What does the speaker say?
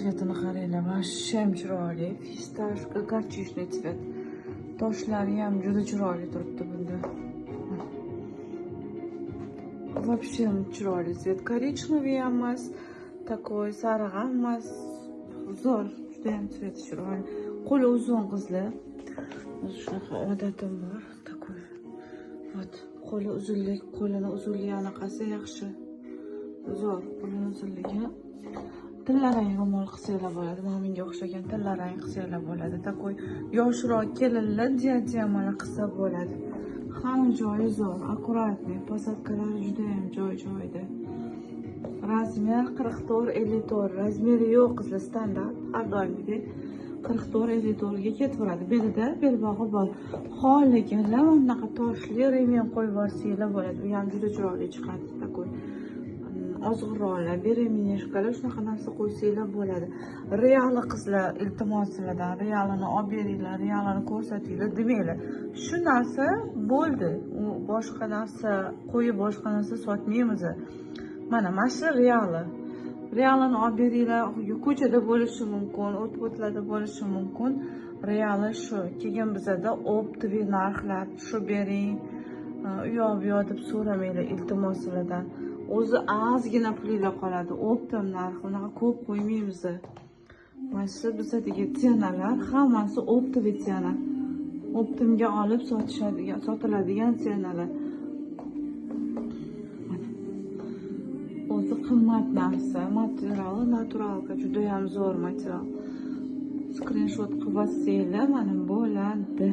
svetini qaranglar, вообще ham chiroyli. Fistashka, горчичный цвет. Toshlari ham juda chiroyli turibdi bunda. Вообще chiroyli цвет. Коричневый ham emas, такой sariq ham emas. Zo'r, juda ham цвет chiroyli. Qo'li uzun qizlar. Shunaqa odatim bor. Такой. Вот, qo'li uzunlik, qo'lini uzunligi anaqasi yaxshi. Zo'r, qo'lini uzunligi. Tillarang ro'mol qilsanglar bo'ladi. Mana menga o'xshagan tillarang qilsanglar bo'ladi. Такой yoshroq kelinlar diademani qilsa bo'ladi. Hamma joyi zo'r, akkuratniy, posadkalari juda ham joy-joyida. Razmer 44-54, razmeri yo'q qizlar, standart, har doimgidek 44-54 ga ketaveradi. Belida belbog'i bor. Xohlaganlar bunaqa toshli remen qo'yib yuborsanglar bo'ladi. U ham juda chiroyli chiqadi. Такой ozg'irroqlar, beremenishkalar shunaqa narsa qo'ysanglar bo'ladi. Reali qizlar, iltimos sizlardan realini olib beringlar, realini ko'rsatinglar demanglar. Shu narsa bo'ldi. U boshqa narsa qo'yib boshqa narsa sotmaymiz. Mana shu reali. Realini olib beringlar, ko'chada bo'lishi mumkin, o'tlarda bo'lishi mumkin. Reali shu. Keyin bizada optiviy narxlar, shu bering, u yoq bu yoq deb so'ramanglar iltimos sizlardan. O'zi ozgina pulinglar qoladi. Optim narxi, unaqa ko'p qo'ymaymiz. Mana shu bizdagi tenalar hammasi optiviy tena. Optimga olib sotiladigan tenalar. O'zi qimmat narsa, materiali naturalka, juda ham zo'r material. Skrinshot qilib olsanglar, mana bo'ladi.